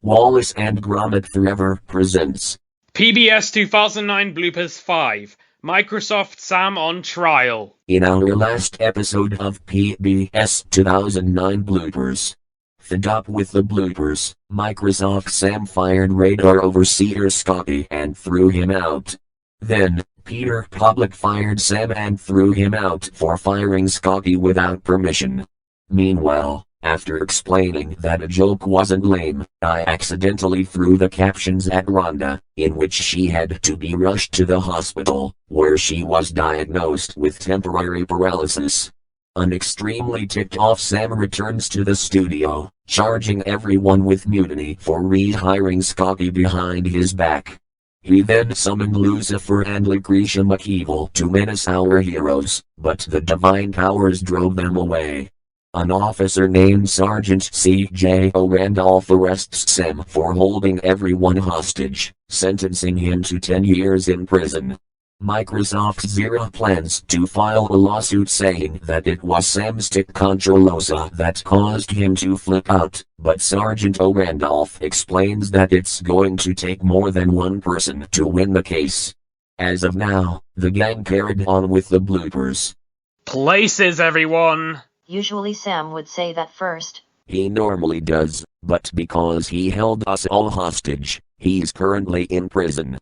Wallace and Gromit Forever presents PBS 2009 Bloopers 5, Microsoft Sam on Trial. In our last episode of PBS 2009 Bloopers, fed up with the bloopers, Microsoft Sam fired radar overseer Scotty and threw him out. Then, Peter Public fired Sam and threw him out for firing Scotty without permission. Meanwhile, after explaining that a joke wasn't lame, I accidentally threw the captions at Rhonda, in which she had to be rushed to the hospital, where she was diagnosed with temporary paralysis. An extremely ticked off Sam returns to the studio, charging everyone with mutiny for rehiring Scotty behind his back. He then summoned Lucifer and Lucretia McEvil to menace our heroes, but the divine powers drove them away. An officer named Sergeant C.J.O. Randolph arrests Sam for holding everyone hostage, sentencing him to 10 years in prison. Microsoft Zero plans to file a lawsuit saying that it was Sam's tic controlosa that caused him to flip out, but Sergeant O. Randolph explains that it's going to take more than one person to win the case. As of now, the gang carried on with the bloopers. Places, everyone! Usually Sam would say that first. He normally does, but because he held us all hostage, he's currently in prison.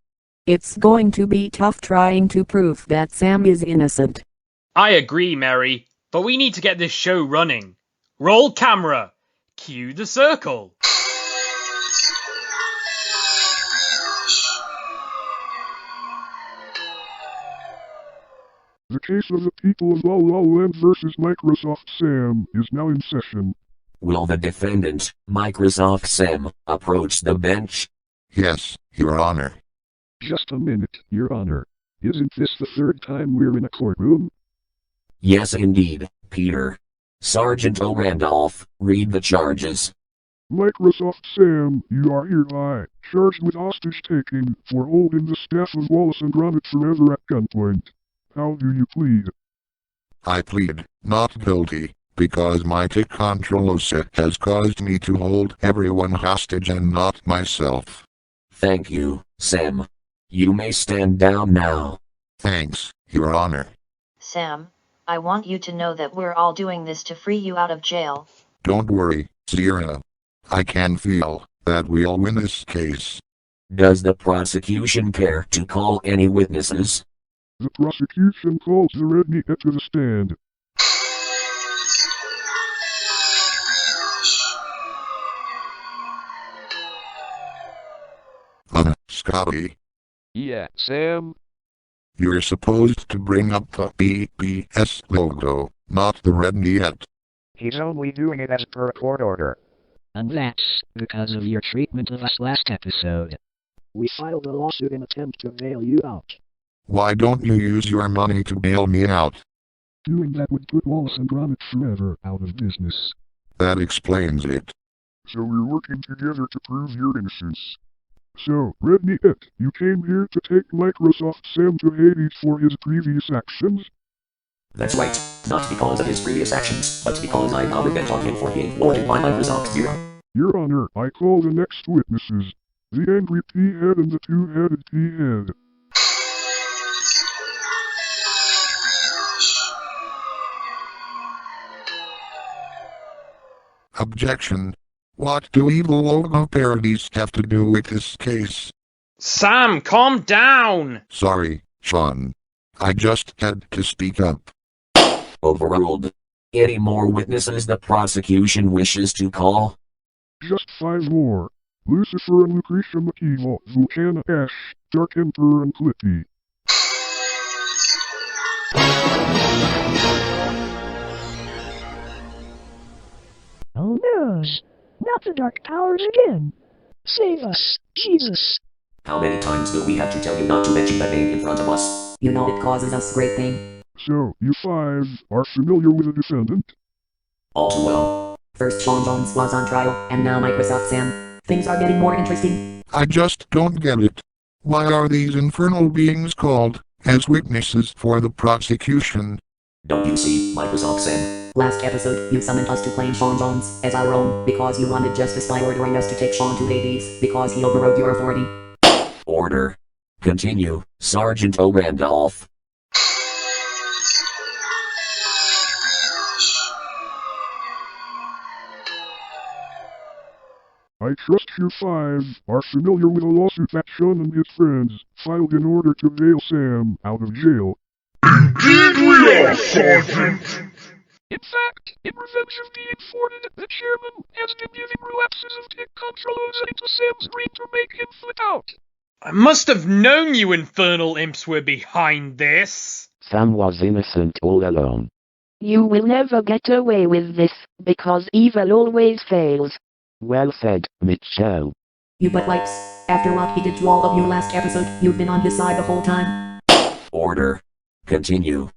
It's going to be tough trying to prove that Sam is innocent. I agree, Mary, but we need to get this show running. Roll camera. Cue the circle. The case of the people of La La Land versus Microsoft Sam is now in session. Will the defendant, Microsoft Sam, approach the bench? Yes, Your Honor. Just a minute, Your Honor. Isn't this the third time we're in a courtroom? Yes indeed, Peter. Sergeant O. Randolph, read the charges. Microsoft Sam, you are hereby charged with hostage taking for holding the staff of Wallace and Gromit Forever at gunpoint. How do you plead? I plead not guilty, because my tic controlosa has caused me to hold everyone hostage and not myself. Thank you, Sam. You may stand down now. Thanks, Your Honor. Sam, I want you to know that we're all doing this to free you out of jail. Don't worry, Zira. I can feel that we'll win this case. Does the prosecution care to call any witnesses? The prosecution calls the redneck to the stand. Scotty. Yeah, Sam? You're supposed to bring up the PBS logo, not the redneck. He's only doing it as per court order. And that's because of your treatment of us last episode. We filed a lawsuit in attempt to bail you out. Why don't you use your money to bail me out? Doing that would put Wallace and Gromit Forever out of business. That explains it. So we're working together to prove your innocence. So, redneck, you came here to take Microsoft Sam to Hades for his previous actions? That's right, not because of his previous actions, but because I now revenge on him for being wanted by Microsoft Zero. Your Honor, I call the next witnesses. The angry P-head and the two-headed P-head. Objection. What do evil logo parodies have to do with this case? Sam, calm down! Sorry, Sean. I just had to speak up. Overruled. Any more witnesses the prosecution wishes to call? Just 5 more. Lucifer and Lucretia McEvil, Vulcana Ash, Dark Emperor and Clippy. Oh no! Not the dark powers again! Save us, Jesus! How many times do we have to tell you not to mention that name in front of us? You know it causes us great pain. So, you 5 are familiar with the defendant? All too well. First Sean Jones was on trial, and now Microsoft Sam. Things are getting more interesting. I just don't get it. Why are these infernal beings called as witnesses for the prosecution? Don't you see, Microsoft Sam? Last episode, you summoned us to claim Sean Jones as our own because you wanted justice by ordering us to take Sean to Hades because he overrode your authority. Order. Continue, Sergeant O'Randolph. I trust you five are familiar with a lawsuit that Sean and his friends filed in order to bail Sam out of jail. Indeed we are, Sergeant! In fact, in revenge of being thwarted, the chairman has been giving relapses of tick controls into Sam's brain to make him flip out. I must have known you infernal imps were behind this. Sam was innocent all along. You will never get away with this, because evil always fails. Well said, Mitchell. You butt wipes. After what he did to all of you last episode, you've been on his side the whole time. Order. Continue.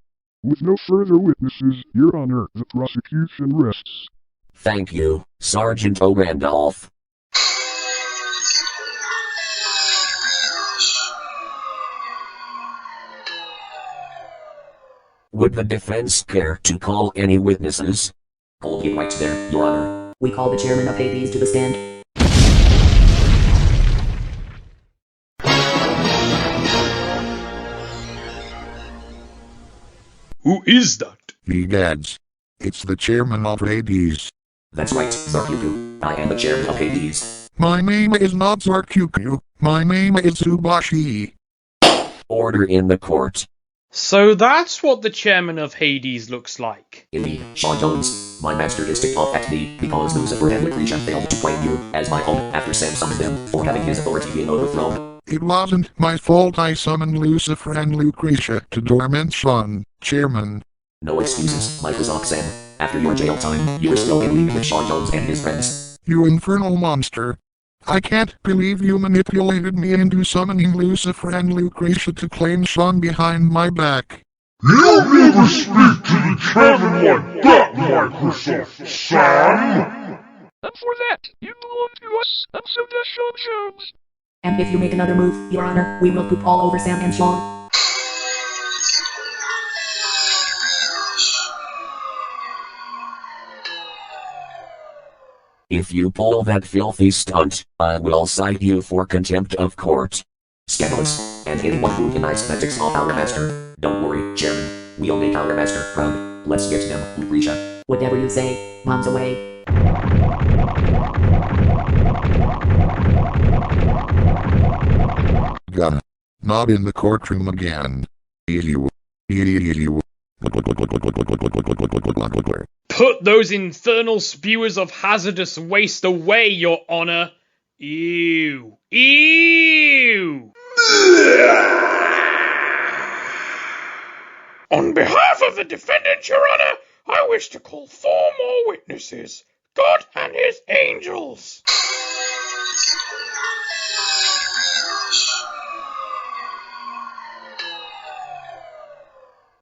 With no further witnesses, Your Honor, the prosecution rests. Thank you, Sergeant O'Randolph. Would the defense care to call any witnesses? Hold you right there, Your Honor. We call the chairman of Hades to the stand. Who is that? Egads. It's the chairman of Hades. That's right, Zarkuku. I am the chairman of Hades. My name is not Zarkuku. My name is Zubashi. Order in the court. So that's what the chairman of Hades looks like. Indeed, Sean Jones. My master is ticked off at me because Lucifer and Lucretia failed to claim you as my own after Sam summoned them for having his authority being overthrown. It wasn't my fault I summoned Lucifer and Lucretia to torment Sean, Chairman. No excuses, Microsoft Sam. After your jail time, you were still in league with Sean Jones and his friends. You infernal monster. I can't believe you manipulated me into summoning Lucifer and Lucretia to claim Sean behind my back. You never speak to the chairman like that, Microsoft, Sam! And for that, you belong to us, and so does Sean Jones. And if you make another move, Your Honor, we will poop all over Sam and Sean. If you pull that filthy stunt, I will cite you for contempt of court. Scandalous, and anyone who denies that ticks off our master. Don't worry, Chairman, we'll make our master proud. Let's get them, Lucretia. Whatever you say, Mom's away. Gah. Not in the courtroom again. You. Put those infernal spewers of hazardous waste away, Your Honor. Ew. Ew! On behalf of the defendant, Your Honor, I wish to call 4 more witnesses. God and his angels.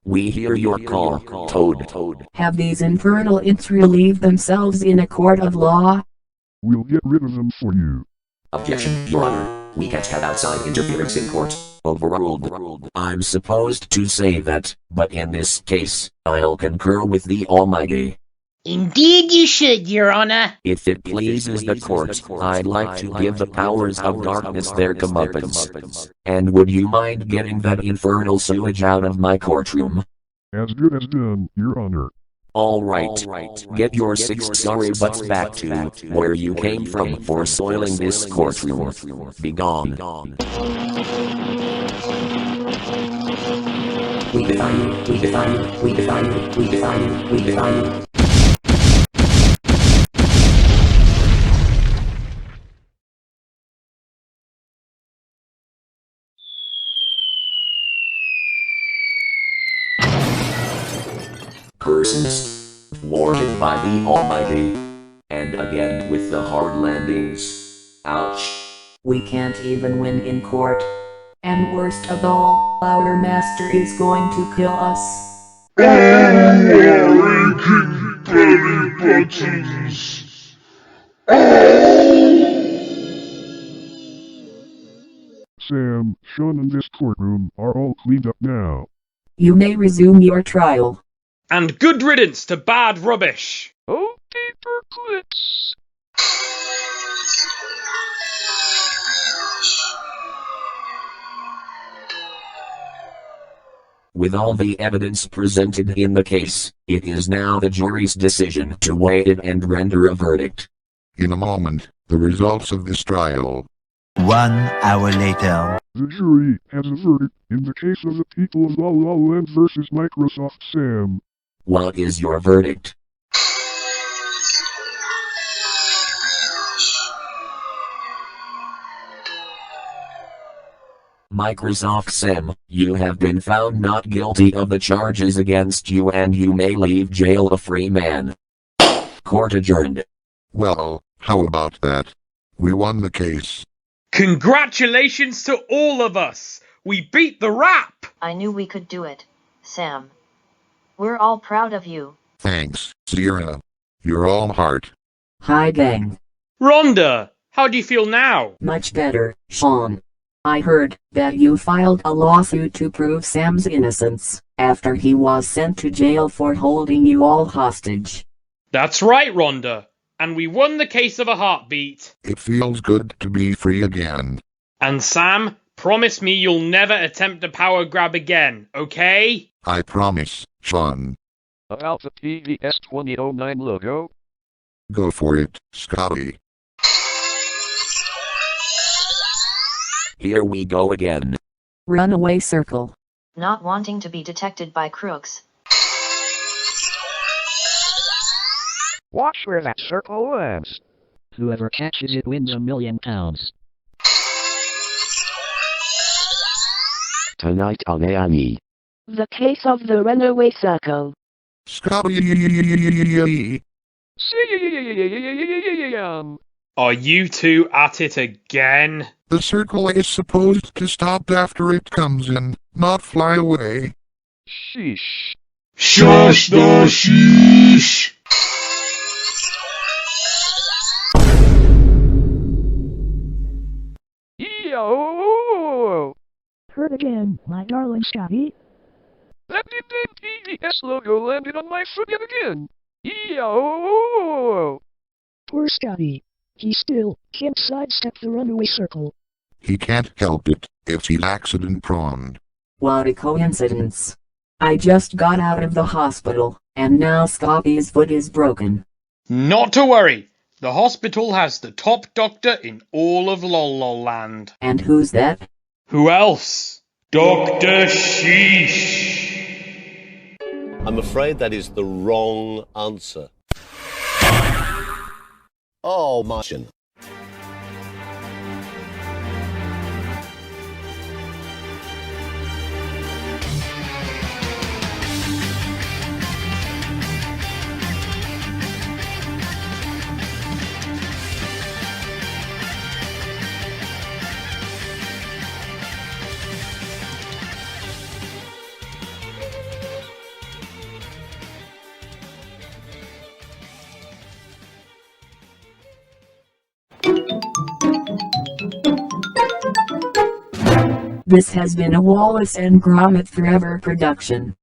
We hear your call, Toad. Have these infernal imps relieve themselves in a court of law? We'll get rid of them for you. Objection, Your Honor. We can't have outside interference in court. Overruled. I'm supposed to say that, but in this case, I'll concur with the Almighty. Indeed you should, Your Honor. If it pleases the court, I'd like to give the powers of darkness their comeuppance. And would you mind getting that infernal sewage out of my courtroom? As good as done, Your Honor. All right. Get your 6 sorry butts back to where you came from for soiling this courtroom. Be gone. We defy you, we defy you, we defy you, we defy you, we defy you. Persons thwarted by the Almighty. And again with the hard landings. Ouch. We can't even win in court. And worst of all, our master is going to kill us. Oh, aching belly buttons. Sam, Sean and this courtroom are all cleaned up now. You may resume your trial. And good riddance to bad rubbish. Oh, paper clips. With all the evidence presented in the case, it is now the jury's decision to weigh it and render a verdict. In a moment, the results of this trial. 1 hour later. The jury has a verdict in the case of the people of La La Land versus Microsoft Sam. What is your verdict? Microsoft Sam, you have been found not guilty of the charges against you and you may leave jail a free man. Court adjourned. Well, how about that? We won the case. Congratulations to all of us! We beat the rap! I knew we could do it, Sam. We're all proud of you. Thanks, Sierra. You're all heart. Hi gang. Rhonda, how do you feel now? Much better, Sean. I heard that you filed a lawsuit to prove Sam's innocence, after he was sent to jail for holding you all hostage. That's right, Rhonda. And we won the case of a heartbeat. It feels good to be free again. And Sam, promise me you'll never attempt a power grab again, okay? I promise, Sean. About the PBS 2009 logo? Go for it, Scotty. Here we go again. Runaway circle. Not wanting to be detected by crooks. Watch where that circle lands. Whoever catches it wins £1 million. Tonight on A&E. The case of the runaway circle. Scotty. Are you two at it again? The circle is supposed to stop after it comes in, not fly away. Sheesh. Shush the sheesh! Yo! Heard again, my darling Scotty. That damn PBS logo landed on my foot yet again. Yo! Poor Scotty. He still can't sidestep the runaway circle. He can't help it, if he's accident prone. What a coincidence. I just got out of the hospital, and now Scotty's foot is broken. Not to worry. The hospital has the top doctor in all of Lol Land. And who's that? Who else? Dr. Sheesh. I'm afraid that is the wrong answer. Oh, Martian. This has been a Wallace and Gromit Forever production.